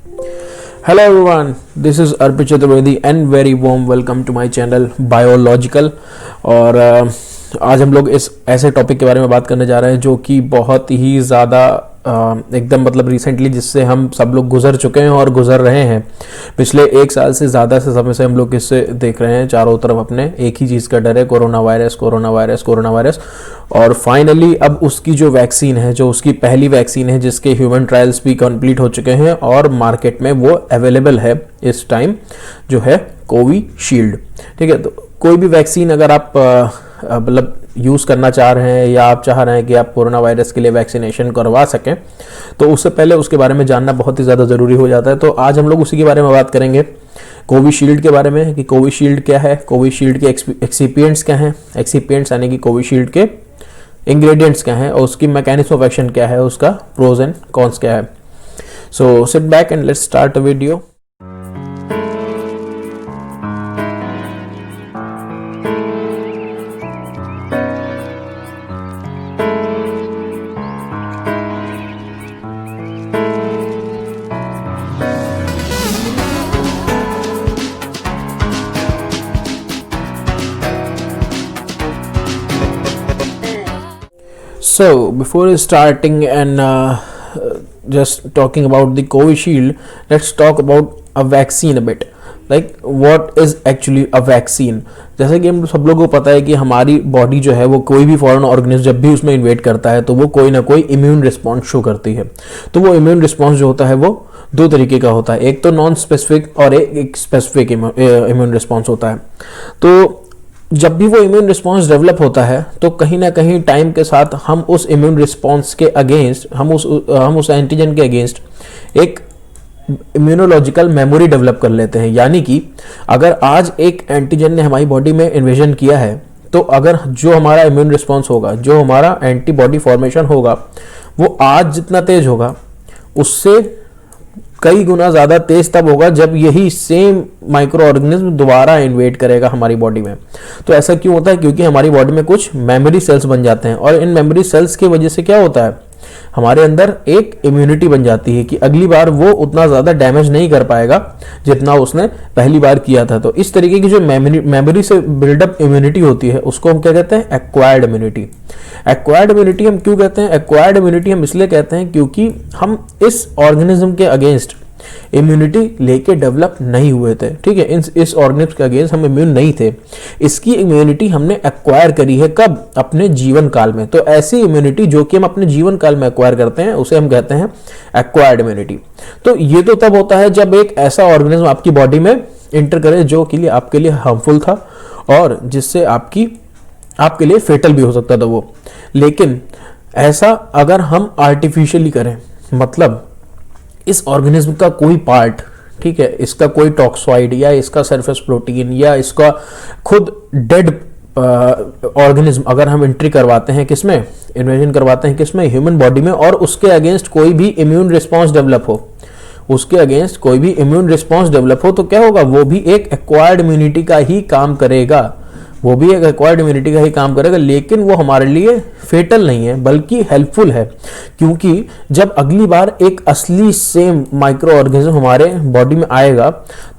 Hello everyone, this is Arpit Chaturvedi and very warm welcome to my channel Biological। और आज हम लोग इस ऐसे टॉपिक के बारे में बात करने जा रहे हैं जो कि बहुत ही ज़्यादा एकदम मतलब रिसेंटली जिससे हम सब लोग गुजर चुके हैं और गुजर रहे हैं। पिछले एक साल से ज़्यादा से समय से हम लोग इससे देख रहे हैं, चारों तरफ अपने एक ही चीज़ का डर है, corona virus corona virus corona virus. और फाइनली अब उसकी जो वैक्सीन है, जो उसकी पहली वैक्सीन है जिसके ह्यूमन ट्रायल्स भी कंप्लीट हो चुके हैं और मार्केट में वो अवेलेबल है इस टाइम, जो है कोविशील्ड। ठीक है, तो कोई भी वैक्सीन अगर आप मतलब यूज़ करना चाह रहे हैं या आप चाह रहे हैं कि आप कोरोना वायरस के लिए वैक्सीनेशन करवा सकें, तो उससे पहले उसके बारे में जानना बहुत ही ज़्यादा ज़रूरी हो जाता है। तो आज हम लोग उसी के बारे में बात करेंगे, कोविशील्ड के बारे में, कि कोविशील्ड क्या है, कोविशील्ड के एक्सिपिएंट्स क्या हैं, एक्सिपिएंट्स यानी कि कोविशील्ड के इंग्रेडिएंट्स क्या हैं और उसकी मैकेनिज्म ऑफ एक्शन क्या है, उसका प्रोज एंड कॉन्स क्या है। So sit back and let's start the video. So before starting and just talking about the Covishield, let's talk about a vaccine a bit. Like what is actually a vaccine? जैसे कि हम सब लोगों को पता है कि हमारी बॉडी जो है वो कोई भी फॉरेन ऑर्गेनिज्म जब भी उसमें इन्वेट करता है तो वो कोई ना कोई इम्यून रिस्पॉन्स शो करती है। तो वो इम्यून रिस्पॉन्स जो होता है वो दो तरीके का होता है, एक तो नॉन स्पेसिफिक और एक स्पेसिफिक इम्यून रिस्पॉन्स होता है। तो जब भी वो इम्यून रिस्पॉन्स डेवलप होता है तो कहीं ना कहीं टाइम के साथ हम उस इम्यून रिस्पॉन्स के अगेंस्ट, हम उस एंटीजन के अगेंस्ट एक इम्यूनोलॉजिकल मेमोरी डेवलप कर लेते हैं। यानी कि अगर आज एक एंटीजन ने हमारी बॉडी में इन्वेजन किया है, तो अगर जो हमारा इम्यून रिस्पॉन्स होगा, जो हमारा एंटीबॉडी फॉर्मेशन होगा, वो आज जितना तेज होगा उससे कई गुना ज़्यादा तेज तब होगा जब यही सेम माइक्रो ऑर्गेनिज्म दोबारा इन्वेट करेगा हमारी बॉडी में। तो ऐसा क्यों होता है? क्योंकि हमारी बॉडी में कुछ मेमोरी सेल्स बन जाते हैं और इन मेमोरी सेल्स की वजह से क्या होता है, हमारे अंदर एक इम्यूनिटी बन जाती है कि अगली बार वो उतना ज़्यादा डैमेज नहीं कर पाएगा जितना उसने पहली बार किया था। तो इस तरीके की जो मेमोरी से बिल्डअप इम्यूनिटी होती है उसको हम क्या कहते हैं? Acquired immunity. एक्वायर्ड इम्यूनिटी हम क्यों कहते हैं? एक्वायर्ड इम्यूनिटी हम इसलिए कहते हैं क्योंकि हम इस ऑर्गेनिज्म के अगेंस्ट इम्यूनिटी लेके डेवलप नहीं हुए थे। ठीक है, इस ऑर्गेनिज्म के अगेंस्ट हम इम्यून नहीं थे। इसकी इम्यूनिटी हमने एक्वायर करी है कब? अपने जीवन काल में। तो ऐसी इम्यूनिटी जो कि हम अपने जीवन काल में एक्वायर करते हैं उसे हम कहते हैं एक्वायर्ड इम्यूनिटी। तो ये तो तब होता है जब एक ऐसा ऑर्गेनिज्म आपकी बॉडी में इंटर करे जो कि आपके लिए हार्मफुल था और जिससे आपके लिए फेटल भी हो सकता था वो। लेकिन ऐसा अगर हम आर्टिफिशियली करें, मतलब इस ऑर्गेनिज्म का कोई पार्ट, ठीक है, इसका कोई टॉक्सॉइड या इसका सरफेस प्रोटीन या इसका खुद डेड ऑर्गेनिज्म अगर हम एंट्री करवाते हैं, किसमें इन्वेजन करवाते हैं, किसमें? ह्यूमन बॉडी में, और उसके अगेंस्ट कोई भी इम्यून रिस्पॉन्स डेवलप हो, उसके अगेंस्ट कोई भी इम्यून रिस्पॉन्स डेवलप हो, तो क्या होगा? वो भी एक एक्वायर्ड इम्यूनिटी का ही काम करेगा, वो भी एक एक्वायर्ड इम्यूनिटी का ही काम करेगा। लेकिन वो हमारे लिए फेटल नहीं है बल्कि हेल्पफुल है, क्योंकि जब अगली बार एक असली सेम माइक्रो ऑर्गेनिज्म हमारे बॉडी में आएगा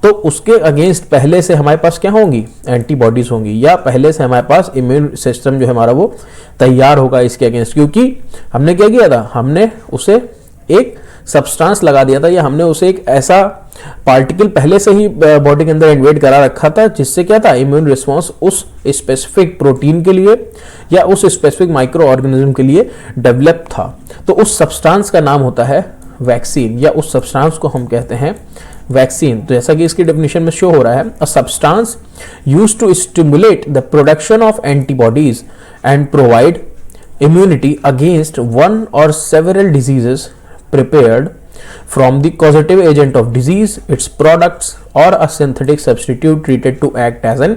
तो उसके अगेंस्ट पहले से हमारे पास क्या होंगी? एंटीबॉडीज होंगी, या पहले से हमारे पास इम्यून सिस्टम जो है हमारा वो तैयार होगा इसके अगेंस्ट। क्योंकि हमने क्या किया था? हमने उसे एक सब्सटेंस लगा दिया था, या हमने उसे एक ऐसा पार्टिकल पहले से ही बॉडी के अंदर इन्वेट करा रखा था जिससे क्या था? इम्यून रिस्पॉन्स उस स्पेसिफिक प्रोटीन के लिए या उस स्पेसिफिक माइक्रो ऑर्गेनिज्म के लिए डेवलप था। तो उस सब्सटेंस का नाम होता है वैक्सीन, या उस सब्सटेंस को हम कहते हैं वैक्सीन। तो जैसा कि इसकी डेफिनेशन में शो हो रहा है, a substance used to stimulate the production of antibodies and provide immunity against one or several diseases prepared from the causative agent of disease, its products, or a synthetic substitute treated to act as an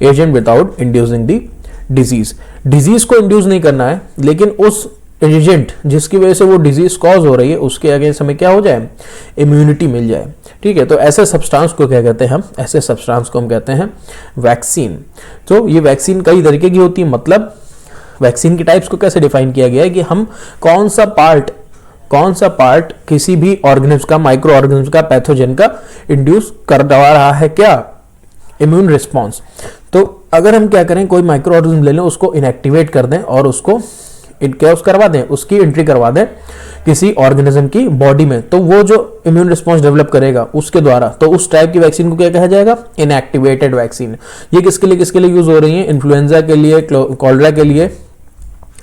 agent without inducing the disease. Disease को induce नहीं करना है, लेकिन उस agent जिसकी वजह से वो डिजीज कॉज हो रही है उसके अगेंस्ट हमें क्या हो जाए? इम्यूनिटी मिल जाए। ठीक है, तो ऐसे सब्सटेंस को क्या कहते हैं हम? ऐसे सब्सटेंस को हम कहते हैं वैक्सीन। तो ये वैक्सीन कई तरीके की होती है, मतलब वैक्सीन की टाइप्स को कैसे डिफाइन किया गया है कि हम कौन सा पार्ट कौन सा पार्ट किसी भी ऑर्गेनिज्म का, माइक्रो ऑर्गेनिज्म का, पैथोजन का इंड्यूस करवा रहा है क्या, इम्यून रिस्पॉन्स। तो अगर हम क्या करें, कोई माइक्रो ऑर्गेनिज्म ले लें, उसको इनएक्टिवेट कर दें और उसको क्या करवा दें, उसकी एंट्री करवा दें किसी ऑर्गेनिज्म की बॉडी में, तो वो जो इम्यून रिस्पॉन्स डेवलप करेगा उसके द्वारा, तो उस टाइप की वैक्सीन को क्या कहा जाएगा, इनएक्टिवेटेड वैक्सीन। ये किसके लिए यूज हो रही है, इन्फ्लुएंजा के लिए, कॉलरा के लिए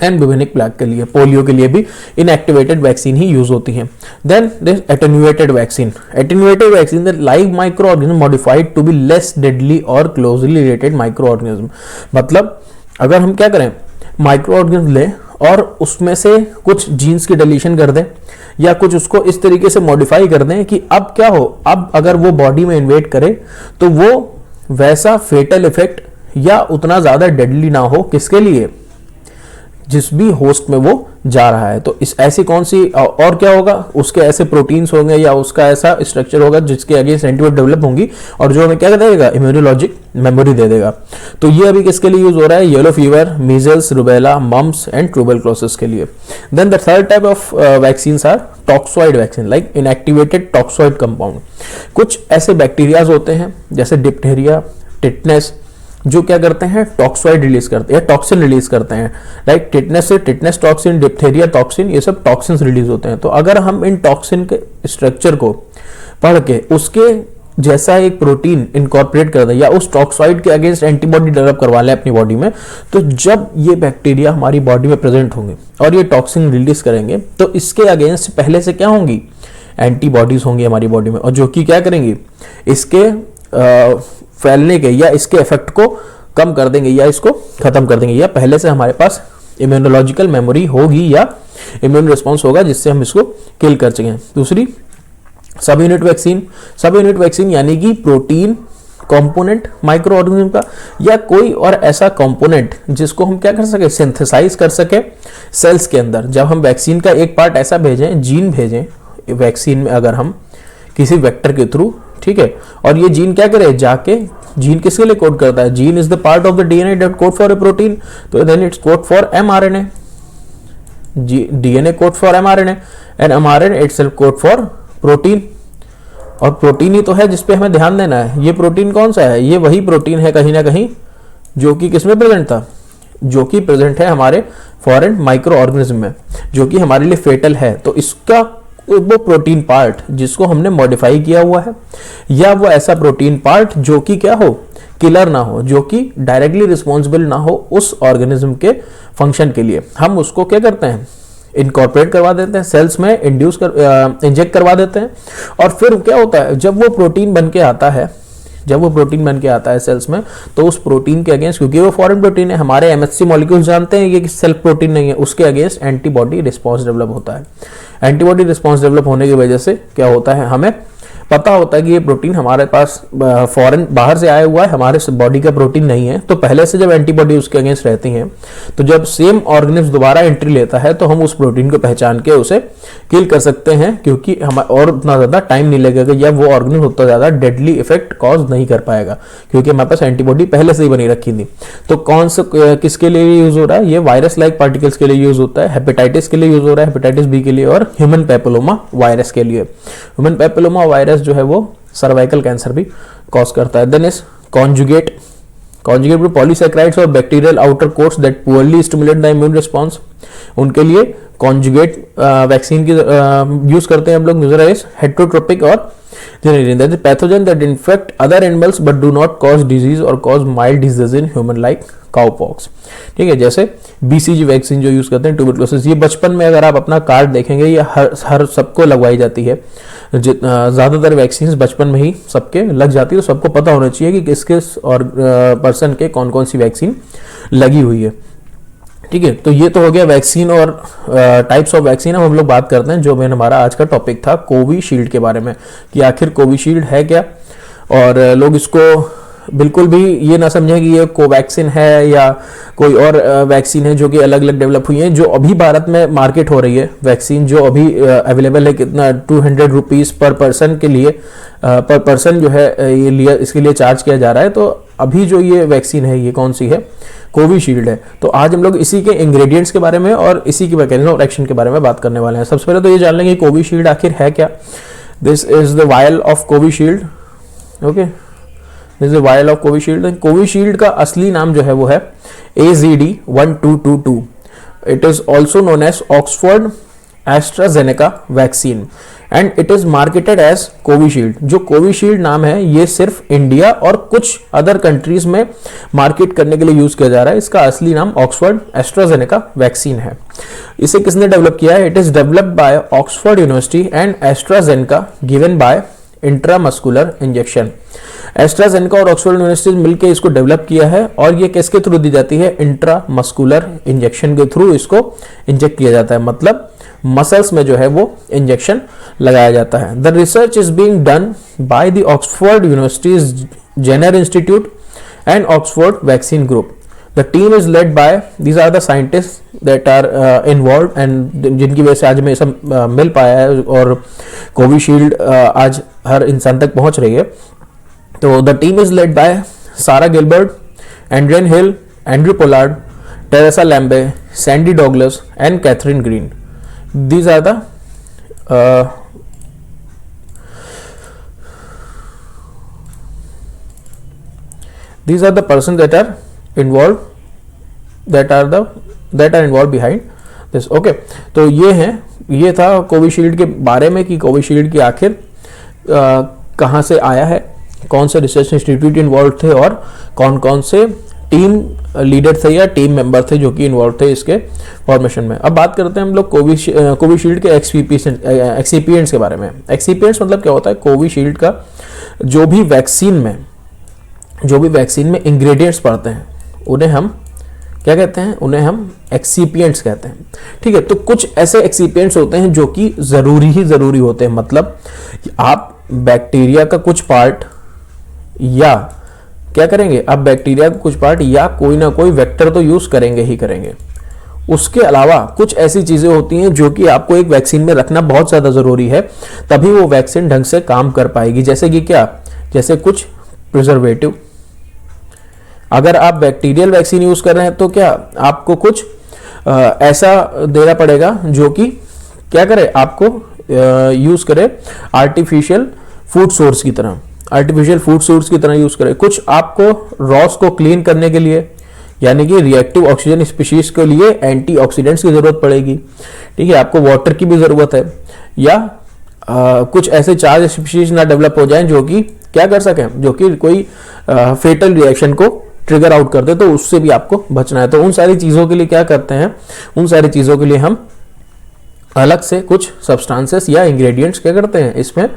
एंड बुबेनिक प्लेग के लिए, पोलियो के लिए भी इनएक्टिवेटेड वैक्सीन ही यूज होती है। Then this attenuated vaccine, attenuated vaccine the live micro organism modified to be less deadly और क्लोजली रिलेटेड माइक्रो ऑर्गेनिज्म। मतलब अगर हम क्या करें, माइक्रो ऑर्गेनिज्म लें और उसमें से कुछ जीन्स की डिलीशन कर दें या कुछ उसको इस तरीके से मॉडिफाई कर दें कि अब क्या हो, अब अगर वो बॉडी में इन्वेट करे तो वो वैसा फेटल इफेक्ट या उतना ज्यादा डेडली ना हो, किसके लिए, जिस भी होस्ट में वो जा रहा है। तो इस ऐसी कौन सी और क्या होगा, उसके ऐसे प्रोटीन्स होंगे या उसका ऐसा स्ट्रक्चर होगा जिसके अगेंस्ट एंटीबॉडी डेवलप होंगी और जो हमें क्या देगा, इम्यूनोलॉजिक मेमोरी दे देगा। तो ये अभी किसके लिए यूज हो रहा है, yellow fever, measles, rubella, mumps and tuberculosis के लिए। Then the third type of vaccines are toxoid vaccine, like inactivated toxoid compound. कुछ ऐसे बैक्टीरियाज होते हैं जैसे डिप्थेरिया, टिटनेस, जो क्या करते हैं, टॉक्सॉइड रिलीज करते हैं, टॉक्सिन रिलीज करते हैं, राइट। टिटनेस से टिटनेस टॉक्सिन, डिप्थेरिया टॉक्सिन, ये सब टॉक्सिन्स रिलीज होते हैं। तो अगर हम इन टॉक्सिन के स्ट्रक्चर को पढ़ के उसके जैसा एक प्रोटीन इनकॉर्पोरेट कर दें या उस टॉक्सॉइड के अगेंस्ट एंटीबॉडी डेवलप करवा लें अपनी बॉडी में, तो जब ये बैक्टीरिया हमारी बॉडी में प्रेजेंट होंगे और ये टॉक्सिन रिलीज करेंगे तो इसके अगेंस्ट पहले से क्या होंगी, एंटीबॉडीज होंगी हमारी बॉडी में, और जो कि क्या करेंगी, इसके फैलने के या इसके इफेक्ट को कम कर देंगे या इसको खत्म कर देंगे, या पहले से हमारे पास इम्यूनोलॉजिकल मेमोरी होगी या इम्यून रिस्पॉन्स होगा जिससे हम इसको किल कर सकें। दूसरी सब यूनिट वैक्सीन, सब यूनिट वैक्सीन यानी कि प्रोटीन कंपोनेंट माइक्रो ऑर्गेनिज्म का या कोई और ऐसा कंपोनेंट जिसको हम क्या कर सके, सिंथेसाइज कर सके सेल्स के अंदर। जब हम वैक्सीन का एक पार्ट ऐसा भेजें, जीन भेजें वैक्सीन में अगर हम किसी वेक्टर के थ्रू, ठीक है, और ये जीन क्या करे, जाके जीन किसके लिए कोड करता है, gene is the part of the DNA that code for a protein, तो then it's code for mRNA, DNA code for mRNA and mRNA itself code for protein. और प्रोटीन ही तो है जिसपे हमें ध्यान देना है। ये प्रोटीन कौन सा है, ये वही प्रोटीन है कहीं ना कहीं जो कि किसमें प्रेजेंट था, जो कि प्रेजेंट है हमारे फॉरेन माइक्रो ऑर्गेनिज्म में, जो कि हमारे लिए फेटल है। तो इसका वो प्रोटीन पार्ट जिसको हमने मॉडिफाई किया हुआ है, या वो ऐसा प्रोटीन पार्ट जो कि क्या हो, किलर ना हो, जो कि डायरेक्टली रिस्पॉन्सिबल ना हो उस ऑर्गेनिज्म के फंक्शन के लिए, हम उसको क्या करते हैं, इनकॉर्पोरेट करवा देते हैं सेल्स में, इंजेक्ट करवा देते हैं। और फिर क्या होता है, जब वो प्रोटीन बन के आता है, जब वो प्रोटीन बन के आता है सेल्स में, तो उस प्रोटीन के अगेंस्ट, क्योंकि वो फॉरेन प्रोटीन है, हमारे एमएचसी मॉलिक्यूल्स जानते हैं ये सेल्फ प्रोटीन नहीं है, उसके अगेंस्ट एंटीबॉडी रिस्पॉन्स डेवलप होता है। एंटीबॉडी रिस्पॉन्स डेवलप होने की वजह से क्या होता है, हमें पता होता है कि ये प्रोटीन हमारे पास फॉरेन बाहर से आया हुआ है, हमारे बॉडी का प्रोटीन नहीं है। तो पहले से जब एंटीबॉडी उसके अगेंस्ट रहती हैं, तो जब सेम ऑर्गेनिज्म दोबारा एंट्री लेता है तो हम उस प्रोटीन को पहचान के उसे किल कर सकते हैं, क्योंकि हम और उतना ज्यादा टाइम नहीं लगेगा या वो ऑर्गेनिज्म उतना ज्यादा डेडली इफेक्ट कॉज नहीं कर पाएगा, क्योंकि हमारे पास एंटीबॉडी पहले से ही बनी रखी थी। तो कौन सा किसके लिए यूज हो रहा है, ये वायरस लाइक पार्टिकल्स के लिए यूज होता है, हेपेटाइटिस के लिए यूज हो रहा है, हेपेटाइटिस बी के लिए, और ह्यूमन पैपिलोमा वायरस के लिए। ह्यूमन पैपिलोमा वायरस जो है वो सर्वाइकल कैंसर भी कॉज करता है। देन इज कॉन्जुगेट पॉलीसैकेराइड्स और bacterial outer quotes that poorly stimulate the immune response, उनके लिए कॉन्जुगेट वैक्सीन की यूज करते हैं हम लोग। दूसरा is heterotropic or Jennerian, pathogen that infect other animals but do not cause disease or cause mild disease in human like cowpox. ठीक है, जैसे बीसीजी वैक्सीन जो यूज करते हैं, ट्यूबरक्लोसिस, ये बचपन में अगर आप अपना कार्ड देखेंगे ये हर सबको लगवाई जाती है। ज्यादातर वैक्सीन बचपन में ही सबके लग जाती है, तो सबको पता होना चाहिए कि किस किस और पर्सन के कौन कौन सी वैक्सीन लगी हुई है। ठीक है, तो ये तो हो गया वैक्सीन और टाइप्स ऑफ वैक्सीन। अब हम लोग बात करते हैं जो मैंने हमारा आज का टॉपिक था कोविशील्ड के बारे में, कि आखिर कोविशील्ड है क्या, और लोग इसको बिल्कुल भी ये ना समझें कि ये कोवैक्सीन है या कोई और वैक्सीन है जो कि अलग अलग डेवलप हुई है। जो अभी भारत में मार्केट हो रही है वैक्सीन जो अभी अवेलेबल है, कितना 200 रुपीज़ पर पर्सन के लिए, पर पर्सन जो है ये लिया, इसके लिए चार्ज किया जा रहा है। तो अभी जो ये वैक्सीन है ये कौन सी है, कोविशील्ड है। तो आज हम लोग इसी के इंग्रेडिएंट्स के बारे में और इसी की मैकेनिज्म ऑफ एक्शन के बारे में बात करने वाले हैं। सबसे पहले तो ये जान लेंगे कोविशील्ड आखिर है क्या। This is the vial of Covishield, okay, this is the vial of Covishield. Covishield का असली नाम जो है वो है AZD1222। It is also known as Oxford AstraZeneca vaccine and it is marketed as Covishield. जो कोविशील्ड नाम है ये सिर्फ इंडिया और कुछ अदर कंट्रीज में मार्केट करने के लिए यूज किया जा रहा है। इसका असली नाम ऑक्सफोर्ड एस्ट्राजेनेका वैक्सीन है। इसे किसने डेवलप किया है? It is developed by Oxford university and AstraZeneca given by intramuscular injection. AstraZeneca और ऑक्सफोर्ड यूनिवर्सिटी मिलकर इसको डेवलप किया है और ये किसके थ्रू दी जाती है? इंट्रामस्कुलर इंजेक्शन के थ्रू इसको इंजेक्ट किया जाता है, मतलब मसल्स में जो है वो इंजेक्शन लगाया जाता है। The research is being done by the Oxford university's Jenner institute and Oxford vaccine group. The team is led by these are the scientist that are involve and जिनकी वजह से आज हमें सब मिल पाया है और कोविशील्ड आज हर इंसान तक पहुंच रही है। तो the team is led by Sarah Gilbert, Adrian Hill, Andrew Pollard, Teresa Lambe, Sandy Douglas and Catherine Green. These are the persons that are involved behind this. Okay, तो ये था कोविशील्ड के बारे में कि कोविशील्ड की आखिर कहाँ से आया है, कौन से रिसर्च इंस्टीट्यूट इन्वॉल्व थे और कौन कौन से टीम लीडर थे या टीम मेंबर थे जो कि इन्वॉल्व थे इसके फॉर्मेशन में। अब बात करते हैं हम लोग कोविशील्ड के एक्सीपिएंट्स के बारे में। एक्सीपिएंट्स मतलब क्या होता है? कोविशील्ड का जो भी वैक्सीन में इंग्रेडिएंट्स पड़ते हैं उन्हें हम क्या कहते हैं? उन्हें हम एक्सीपिएंट्स कहते हैं। ठीक है, तो कुछ ऐसे एक्सीपिएंट्स होते हैं जो कि जरूरी होते हैं, मतलब आप बैक्टीरिया का कुछ पार्ट या क्या करेंगे, आप बैक्टीरिया का कुछ पार्ट या कोई ना कोई वेक्टर तो यूज करेंगे ही करेंगे। उसके अलावा कुछ ऐसी चीजें होती हैं जो कि आपको एक वैक्सीन में रखना बहुत ज्यादा जरूरी है, तभी वो वैक्सीन ढंग से काम कर पाएगी। जैसे कि क्या? जैसे कुछ प्रिजर्वेटिव। अगर आप बैक्टीरियल वैक्सीन यूज कर रहे हैं तो क्या आपको कुछ ऐसा देना पड़ेगा जो कि क्या करे, आपको यूज करे आर्टिफिशियल फूड सोर्स की तरह यूज करें। कुछ आपको रॉस को क्लीन करने के लिए यानी कि रिएक्टिव ऑक्सीजन स्पीशीज के लिए एंटीऑक्सीडेंट्स की जरूरत पड़ेगी। ठीक है, आपको वाटर की भी जरूरत है, या कुछ ऐसे चार्ज स्पीशीज ना डेवलप हो जाएं जो कि क्या कर सकें, जो कि कोई फेटल रिएक्शन को ट्रिगर आउट कर दे, तो उससे भी आपको बचना है। तो उन सारी चीजों के लिए क्या करते हैं? उन सारी चीजों के लिए हम अलग से कुछ सब्सटेंसेस या इंग्रेडिएंट्स क्या करते हैं? इसमें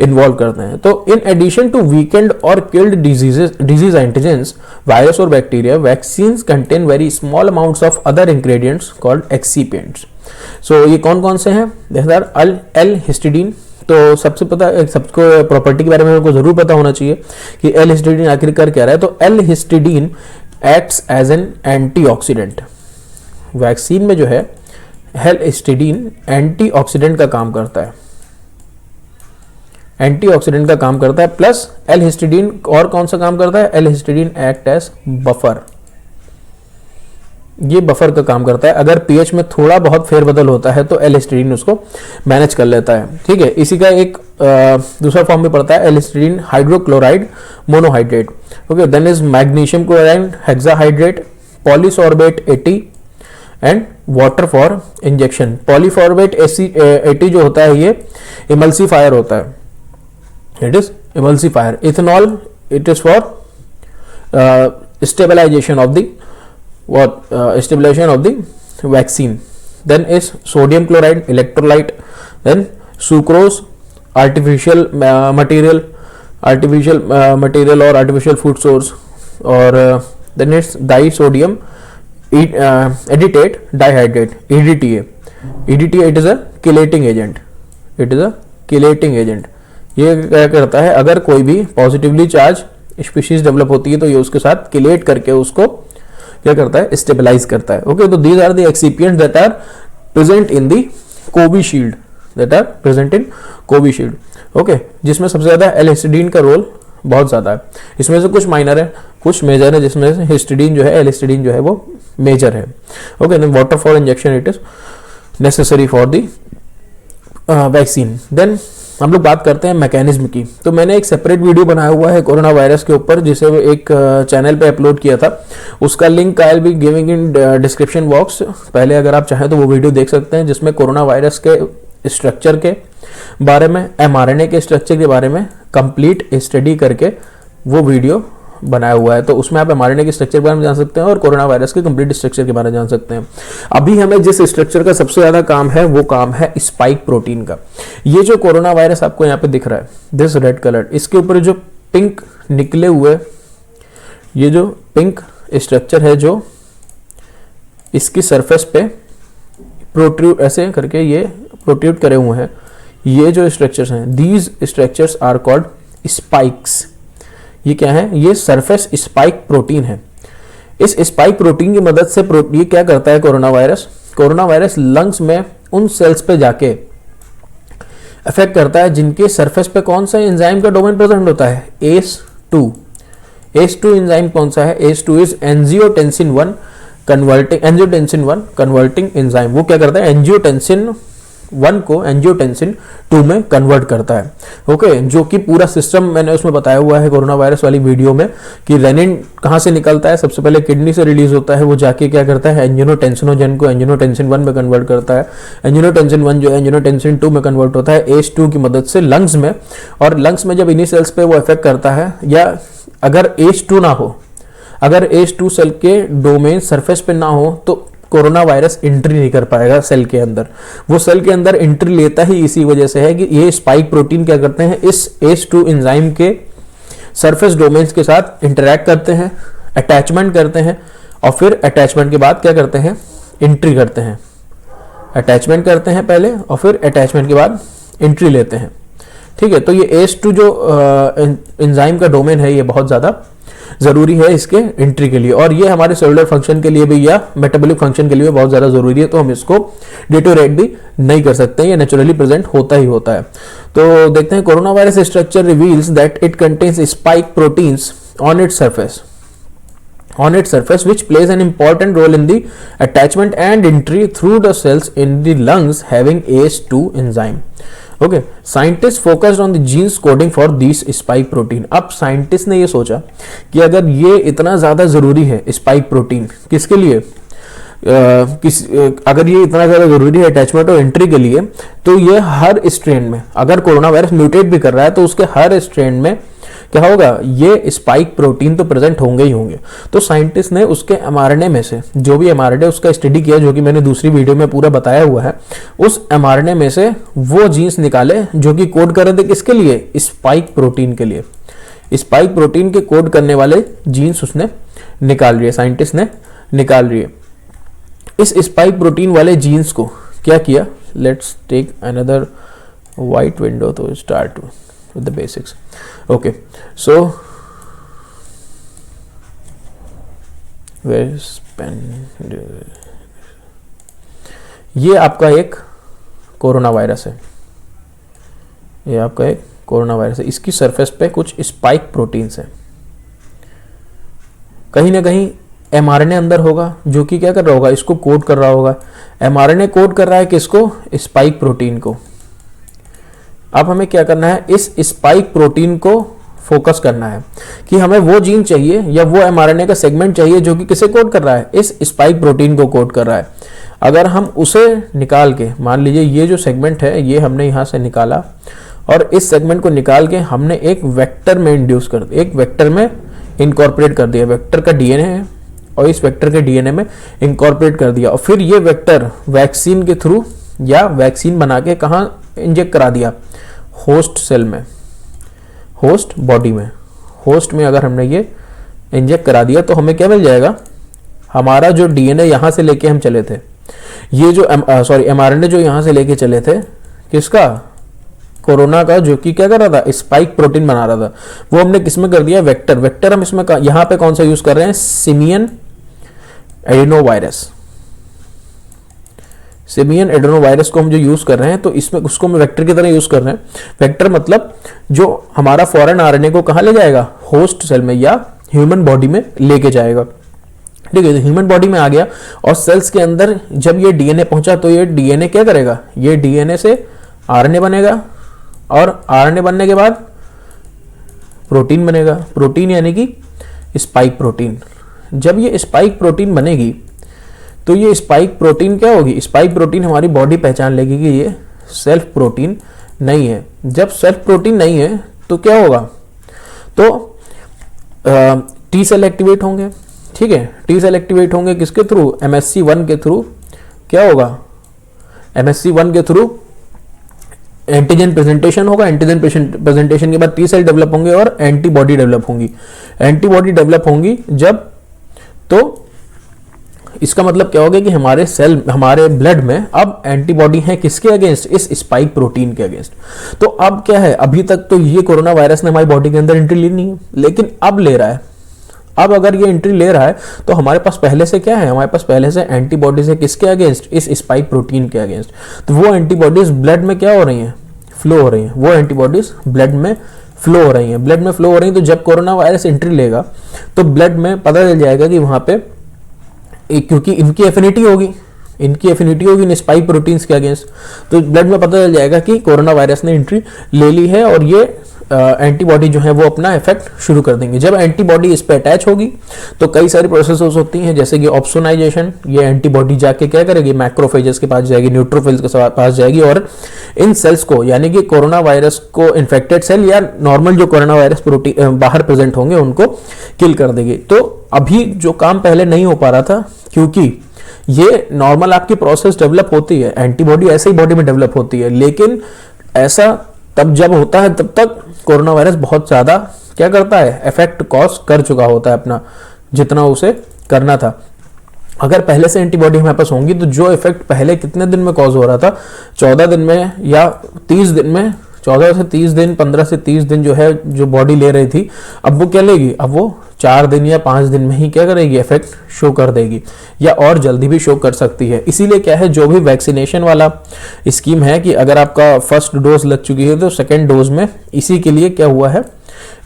इन्वॉल्व करते हैं। तो in addition to weakened or killed disease antigens, virus or bacteria, vaccines contain very small amounts of other ingredients called excipients. So ये कौन कौन से हैं? L histidine. तो सबसे सबको प्रॉपर्टी के बारे में हमको जरूर पता होना चाहिए कि एल हिस्टिडीन आखिर कर क्या रहा है। तो L histidine acts as an antioxidant. Vaccine में जो है एल हिस्टिडीन एंटीऑक्सीडेंट का काम करता है, एंटीऑक्सीडेंट का काम करता है। प्लस एल हिस्टिडीन और कौन सा काम करता है? L histidine act as buffer. ये बफर का काम करता है। अगर पीएच में थोड़ा बहुत फेरबदल होता है तो एल हिस्टिडीन उसको मैनेज कर लेता है। ठीक है, इसी का एक दूसरा फॉर्म भी पड़ता है L histidine hydrochloride monohydrate. Okay, then is magnesium chloride hexahydrate, polysorbate 80 and water for injection. Polysorbate 80 जो होता है ये इमल्सिफायर होता है, it is emulsifier. Ethanol, it is for stabilization of the stabilization of the vaccine. Then is sodium chloride, electrolyte. Then sucrose, artificial material or artificial food source. Or then it's disodium editate dihydrate, EDTA. EDTA, it is a chelating agent. ये क्या करता है? अगर कोई भी positively charge species develop होती है तो ये उसके साथ किलेट करके उसको क्या करता है? स्टेबलाइज करता है। ओके, तो these are the excipients that are present in the Covishield, okay, जिसमें सबसे ज्यादा एल हिस्टिडीन का रोल बहुत ज़्यादा है। इसमें से कुछ माइनर है, कुछ मेजर है, जिसमें से हिस्टिडीन जो है, एलिस्टिडीन जो है वो मेजर है। Okay, then water for injection it is necessary for the vaccine. देन हम लोग बात करते हैं मैकेनिज्म की। तो मैंने एक सेपरेट वीडियो बनाया हुआ है कोरोना वायरस के ऊपर, जिसे एक चैनल पे अपलोड किया था। उसका link I will be giving in description box. पहले अगर आप चाहें तो वो वीडियो देख सकते हैं, जिसमें कोरोना वायरस के स्ट्रक्चर के बारे में, mRNA के स्ट्रक्चर के बारे में कंप्लीट स्टडी करके वो वीडियो बनाया हुआ है। तो उसमें आप mRNA के स्ट्रक्चर के बारे में जान सकते हैं और कोरोना वायरस के कंप्लीट स्ट्रक्चर के बारे में जान सकते हैं। अभी हमें जिस स्ट्रक्चर का सबसे ज्यादा काम है वो काम है स्पाइक प्रोटीन का। ये जो कोरोना वायरस आपको यहाँ पे दिख रहा है, दिस रेड कलर, इसके ऊपर जो पिंक निकले हुए, ये जो पिंक स्ट्रक्चर है जो इसकी सरफेस पे प्रोट्रूड ऐसे करके ये प्रोट्रूड करे हुए हैं, ये जो स्ट्रक्चर्स हैं, these structures are called spikes. ये क्या है? ये सरफेस स्पाइक प्रोटीन है। इस स्पाइक प्रोटीन की मदद से ये क्या करता है कोरोना वायरस लंग्स में उन सेल्स पे जाके अफेक्ट करता है जिनके सरफेस पे कौन सा एंजाइम का डोमेन प्रेजेंट होता है? ACE2। ACE2 एंजाइम कौन सा है? ACE2 is angiotensin 1 converting enzyme. वो क्या करता है? एंजियोटेंसिन 1 को एंजियोटेंसिन 2 में कन्वर्ट करता है। ओके, जो कि पूरा सिस्टम मैंने उसमें बताया हुआ है कोरोना वायरस वाली वीडियो में, कि रेनिन कहाँ से निकलता है? सबसे पहले किडनी से रिलीज होता है, वो जाके क्या करता है? एंजियोटेंसिनोजन को एंजियोटेंसिन 1 में कन्वर्ट करता है। एंजियोटेंसिन 1 जो एंजियोटेंसिन 2 में कन्वर्ट होता है ACE2 की मदद से लंग्स में, और लंग्स में जब इन्हीं सेल्स पे वो इफेक्ट करता है, या अगर ACE2 ना हो, अगर ACE2 सेल के डोमेन सरफेस पे ना हो, तो कोरोना वायरस एंट्री नहीं कर पाएगा सेल के अंदर। वो सेल के अंदर एंट्री लेता ही इसी वजह से है कि ये स्पाइक प्रोटीन क्या करते हैं? इस ACE2 एंजाइम के सरफेस डोमेन्स के साथ इंटरैक्ट करते हैं, अटैचमेंट करते हैं, और फिर अटैचमेंट के बाद क्या करते हैं? एंट्री करते हैं। अटैचमेंट करते हैं पहले, और फिर अटैचमेंट के बाद एंट्री लेते हैं। ठीक है, तो ये ACE2 जो एंजाइम का डोमेन है, ये बहुत ज़्यादा जरूरी है इसके एंट्री के लिए, और ये हमारे सेलुलर फंक्शन के लिए भी या मेटाबॉलिक फंक्शन के लिए बहुत ज्यादा जरूरी है। तो हम इसको डिटोरेट भी नहीं कर सकते, ये नेचुरली प्रेजेंट होता ही होता है। तो देखते हैं, corona virus structure reveals that it contains spike proteins on it's surface which plays an important role in the attachment and entry through the cells in the lungs having ACE2 enzyme. Okay, scientist focused on the genes coding for this spike protein. अब scientist ने ये सोचा कि अगर ये इतना ज्यादा जरूरी है स्पाइक प्रोटीन, किसके लिए? अगर ये इतना ज्यादा जरूरी है अटैचमेंट और एंट्री के लिए, तो ये हर स्ट्रेन में, अगर कोरोना वायरस म्यूटेट भी कर रहा है, तो उसके हर स्ट्रेन में क्या होगा? ये स्पाइक प्रोटीन तो प्रेजेंट होंगे ही होंगे। तो साइंटिस्ट ने उसके mRNA में से, जो भी mRNA उसका स्टडी किया, जो कि मैंने दूसरी वीडियो में पूरा बताया हुआ है, उस mRNA में से वो जीन्स निकाले जो कि कोड कर रहे थे किसके लिए? स्पाइक प्रोटीन के लिए। स्पाइक प्रोटीन के कोड करने वाले जीन्स उसने निकाल लिए, साइंटिस्ट ने निकाल लिए। इस स्पाइक प्रोटीन वाले जीन्स को क्या किया? Let's take another white window to start with the basics. Okay, so where is pen? ये आपका एक कोरोना वायरस है, ये आपका एक कोरोना वायरस है। इसकी सरफेस पे कुछ स्पाइक प्रोटीन्स हैं, कहीं ना कहीं mRNA अंदर होगा जो कि क्या कर रहा होगा? इसको कोड कर रहा होगा। mRNA कोड कर रहा है किसको? स्पाइक प्रोटीन को। अब हमें क्या करना है? इस स्पाइक प्रोटीन को फोकस करना है कि हमें वो जीन चाहिए या वो mRNA का सेगमेंट चाहिए जो कि किसे कोड कर रहा है? इस स्पाइक प्रोटीन को कोड कर रहा है। अगर हम उसे निकाल के, मान लीजिए ये जो सेगमेंट है ये हमने यहाँ से निकाला, और इस सेगमेंट को निकाल के हमने एक वेक्टर में इंड्यूस कर दिया, एक वेक्टर में इनकॉर्पोरेट कर दिया। वेक्टर का DNA है और इस वेक्टर के DNA में इनकॉर्पोरेट कर दिया, और फिर ये वेक्टर वैक्सीन के थ्रू या वैक्सीन बना के कहाँ इंजेक्ट करा दिया? होस्ट सेल में, होस्ट बॉडी में, होस्ट में अगर हमने ये इंजेक्ट करा दिया तो हमें क्या मिल जाएगा? हमारा जो DNA यहाँ से लेके हम चले थे, ये जो mRNA जो यहाँ से लेके चले थे, किसका? कोरोना का, जो कि क्या कर रहा था? स्पाइक प्रोटीन बना रहा था, वो हमने किसमें कर दिया? वेक्टर। वेक्टर हम इसमें यहाँ पे कौन सा यूज कर रहे हैं? Simian adeno virus. Simian adeno virus को हम जो यूज कर रहे हैं, तो इसमें उसको हम वेक्टर की तरह यूज कर रहे हैं। वेक्टर मतलब जो हमारा फॉरेन आरएनए को कहाँ ले जाएगा, होस्ट सेल में या ह्यूमन बॉडी में लेके जाएगा। ठीक है, तो ह्यूमन बॉडी में आ गया और सेल्स के अंदर जब ये डीएनए पहुंचा तो ये डीएनए क्या करेगा, ये डीएनए से आरएनए बनेगा और आरएनए बनने के बाद प्रोटीन बनेगा। प्रोटीन यानी कि स्पाइक प्रोटीन। जब ये स्पाइक प्रोटीन बनेगी तो ये स्पाइक प्रोटीन क्या होगी, स्पाइक प्रोटीन हमारी बॉडी पहचान लेगी कि ये सेल्फ प्रोटीन नहीं है। जब सेल्फ प्रोटीन नहीं है तो क्या होगा, तो टी सेल एक्टिवेट होंगे। ठीक है, टी सेल एक्टिवेट होंगे किसके थ्रू, MHC1 के थ्रू। क्या होगा, MHC1 के थ्रू एंटीजन प्रेजेंटेशन होगा। एंटीजन प्रेजेंटेशन के बाद टी सेल डेवलप होंगे और एंटीबॉडी डेवलप होंगी। एंटीबॉडी डेवलप होंगी जब, तो इसका मतलब क्या होगा कि हमारे सेल, हमारे ब्लड में अब एंटीबॉडी है किसके अगेंस्ट, इस स्पाइक प्रोटीन के अगेंस्ट। तो अब क्या है, अभी तक तो ये कोरोना वायरस ने हमारी बॉडी के अंदर एंट्री ली नहीं है, लेकिन अब ले रहा है। अब अगर ये एंट्री ले रहा है तो हमारे पास पहले से क्या है, हमारे पास पहले से एंटीबॉडीज है किसके अगेंस्ट, इस स्पाइक प्रोटीन के अगेंस्ट। तो वो एंटीबॉडीज ब्लड में क्या हो रही हैं, फ्लो हो रही हैं। वो एंटीबॉडीज ब्लड में फ्लो हो रही हैं, ब्लड में फ्लो हो रही हैं। तो जब कोरोना वायरस एंट्री लेगा तो ब्लड में पता चल जाएगा कि वहां पे, क्योंकि इनकी एफिनिटी होगी, इनकी एफिनिटी होगी इन स्पाइक प्रोटीन्स के अगेंस्ट, तो ब्लड में पता चल जाएगा कि कोरोना वायरस ने एंट्री ले ली है और ये एंटीबॉडी जो है वो अपना इफेक्ट शुरू कर देंगे। जब एंटीबॉडी इस पे अटैच होगी तो कई सारी प्रोसेसेस होती हैं, जैसे कि ऑप्सोनाइजेशन। ये एंटीबॉडी जाके क्या करेगी, मैक्रोफेजेस के पास जाएगी, न्यूट्रोफिल्स के पास जाएगी और इन सेल्स को, यानी कि कोरोना वायरस को इन्फेक्टेड सेल या नॉर्मल जो कोरोना वायरस प्रोटीन बाहर प्रेजेंट होंगे उनको किल कर देगी। तो अभी जो काम पहले नहीं हो पा रहा था, क्योंकि ये नॉर्मल आपकी प्रोसेस डेवलप होती है, एंटीबॉडी ऐसे ही बॉडी में डेवलप होती है, लेकिन ऐसा तब जब होता है तब तक कोरोना वायरस बहुत ज्यादा क्या करता है, इफेक्ट कॉज कर चुका होता है अपना, जितना उसे करना था। अगर पहले से एंटीबॉडी हमारे पास होंगी तो जो इफेक्ट पहले कितने दिन में कॉज हो रहा था, 14 दिन में या 30 दिन में, 14 से 30 दिन, 15 से 30 दिन जो है जो बॉडी ले रही थी, अब वो क्या लेगी, अब वो 4 दिन या 5 दिन में ही क्या करेगी, इफेक्ट शो कर देगी, या और जल्दी भी शो कर सकती है। इसीलिए क्या है, जो भी वैक्सीनेशन वाला स्कीम है कि अगर आपका फर्स्ट डोज लग चुकी है तो सेकेंड डोज में, इसी के लिए क्या हुआ है,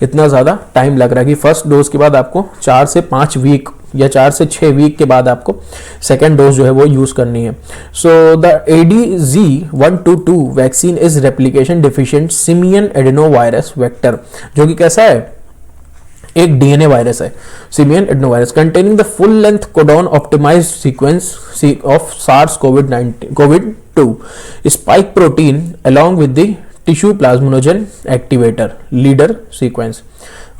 इतना ज्यादा टाइम लग रहा है कि फर्स्ट डोज के बाद आपको 4 से 5 वीक या 4 से 6 वीक के बाद आपको सेकेंड डोज जो है वो यूज करनी है। So the ADZ122 vaccine is replication deficient simian adeno virus vector, जो कि कैसा है, एक डीएनए वायरस है, simian adeno virus containing the full length codon optimized sequence of SARS COVID two spike protein along with the tissue plasminogen activator leader sequence.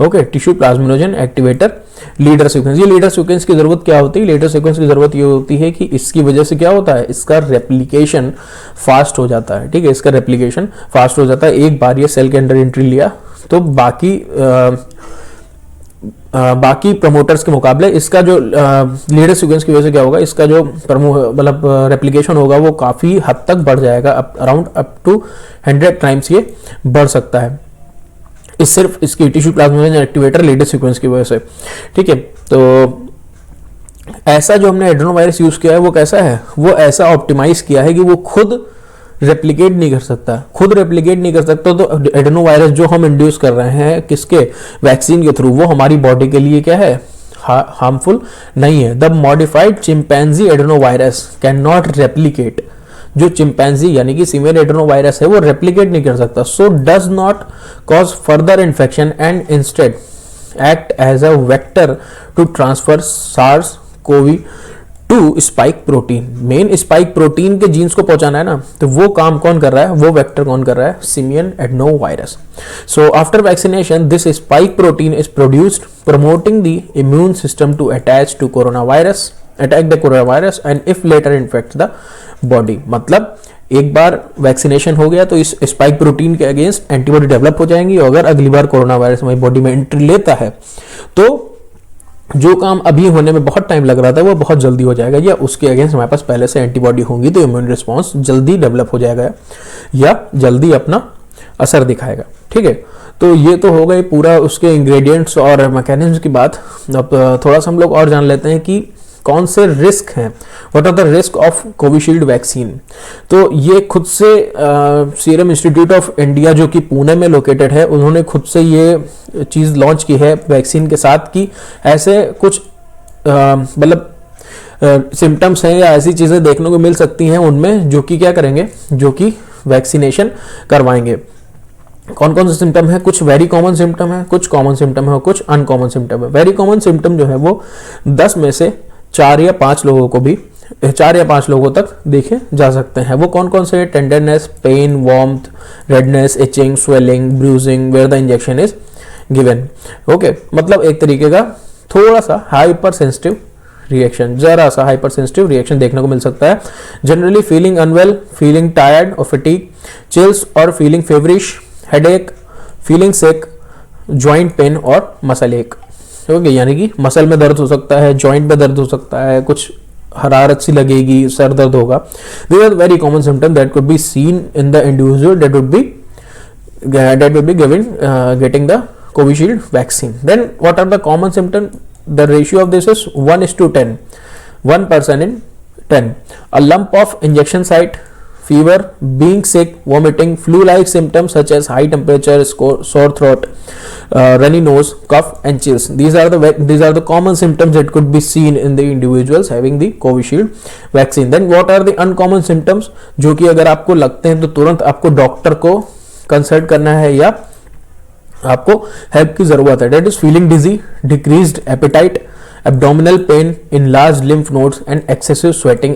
Okay, tissue plasminogen activator leader sequence. ये leader sequence की जरूरत क्या होती है, leader sequence की जरूरत ये होती है कि इसकी वजह से क्या होता है, इसका रेप्लिकेशन फास्ट हो जाता है। ठीक है, इसका रेप्लिकेशन फास्ट हो जाता है। एक बार ये सेल के अंदर एंट्री लिया तो बाकी प्रमोटर्स के मुकाबले इसका जो लीडर सीक्वेंस की वजह से क्या होगा, इसका जो मतलब रेप्लिकेशन होगा वो काफी हद तक बढ़ जाएगा, अराउंड अप टू 100 टाइम्स ये बढ़ सकता है, इस सिर्फ इसकी tissue plasminogen activator leader sequence की वजह से। ठीक है, तो ऐसा जो हमने एडेनो वायरस यूज किया है वो कैसा है, वो ऐसा ऑप्टिमाइज किया है कि वो खुद रेप्लिकेट नहीं कर सकता, खुद रेप्लिकेट नहीं कर सकता। तो एडेनो वायरस जो हम इंड्यूस कर रहे हैं किसके, वैक्सीन के थ्रू, वो हमारी बॉडी के लिए क्या है, हार्मफुल नहीं है। The modified chimpanzee adeno virus can not replicate, जो चिंपैंजी यानी कि सिमियन एडेनो वायरस है वो रेप्लिकेट नहीं कर सकता। So does not cause further infection and instead act as a vector to transfer SARS CoV two spike protein. Main spike protein के genes को पहुंचाना है ना, तो वो काम कौन कर रहा है, वो वेक्टर कौन कर रहा है, simian adeno virus. So after vaccination this spike protein is produced promoting the immune system to attack the corona virus and if later infect the body. मतलब एक बार वैक्सीनेशन हो गया तो इस स्पाइक प्रोटीन के अगेंस्ट एंटीबॉडी डेवलप हो जाएंगी, और अगर अगली बार कोरोना वायरस हमारी बॉडी में एंट्री लेता है तो जो काम अभी होने में बहुत टाइम लग रहा था वो बहुत जल्दी हो जाएगा, या उसके अगेंस्ट हमारे पास पहले से एंटीबॉडी होंगी तो इम्यून रिस्पॉन्स जल्दी डेवलप हो जाएगा या जल्दी अपना असर दिखाएगा। ठीक है, तो ये तो हो गए पूरा उसके इंग्रेडिएंट्स और मैकेनिज्म की बात। अब थोड़ा सा हम लोग और जान लेते हैं कि कौन से रिस्क हैं, what are the risk of Covishield vaccine. तो ये खुद से सीरम इंस्टीट्यूट ऑफ इंडिया जो कि पुणे में लोकेटेड है, उन्होंने खुद से ये चीज़ लॉन्च की है वैक्सीन के साथ कि ऐसे कुछ मतलब सिम्टम्स हैं या ऐसी चीज़ें देखने को मिल सकती हैं उनमें जो कि क्या करेंगे, जो कि वैक्सीनेशन करवाएंगे। कौन कौन से सिम्टम है, कुछ वेरी कॉमन सिम्टम है, कुछ कॉमन सिम्टम है और कुछ अनकॉमन सिम्टम है। वेरी कॉमन सिम्टम जो है वो 10 में से 4 या 5 लोगों को भी 4 या 5 लोगों तक देखे जा सकते हैं। वो कौन कौन से, tenderness, pain, warmth, redness, itching, swelling, bruising where the injection is given. Okay, मतलब एक तरीके का थोड़ा सा हाइपर सेंसिटिव रिएक्शन, जरा सा हाइपर सेंसिटिव रिएक्शन देखने को मिल सकता है। Generally feeling unwell, feeling tired और फटीग, चिल्स और feeling feverish, headache, feeling sick, joint pain और मसल एक। ओके, यानी कि मसल में दर्द हो सकता है, जॉइंट में दर्द हो सकता है, कुछ हरारत सी लगेगी, सर दर्द होगा। These are very common symptom that could be seen in the individual that would be getting the Covishield vaccine. Then what are the common symptoms? The ratio of this is 1:10, 1 person in 10. A lump of injection site, fever, being sick, vomiting, flu-like symptoms such as high temperature, sore throat, runny nose, cough and chills. These are the common symptoms that could be seen in the individuals having the Covishield vaccine. Then what are the uncommon symptoms? जो कि अगर आपको लगते हैं तो तुरंत आपको doctor को कंसल्ट करना है या आपको हेल्प की जरूरत है। That is feeling dizzy, decreased appetite, abdominal pain, in large lymph nodes and excessive sweating,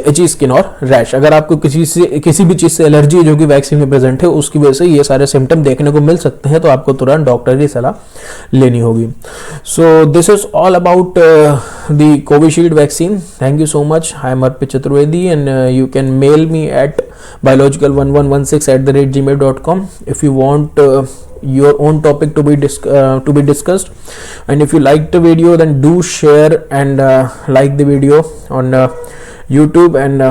itchy skin और रैश। अगर आपको किसी भी चीज से एलर्जी जो कि वैक्सीन में प्रेजेंट है उसकी वजह से ये सारे सिम्टम देखने को मिल सकते हैं, तो आपको तुरंत डॉक्टर की सलाह लेनी होगी। So this is all about the Covishield vaccine. Thank you so much. I am Arpit Chaturvedi and you can mail me at biological1116@gmail.com if you want your own topic to be discussed, and if you like the video then do share and like the video on YouTube, and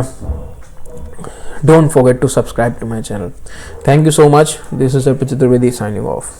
don't forget to subscribe to my channel. Thank you so much. This is Arpit Chaturvedi signing off.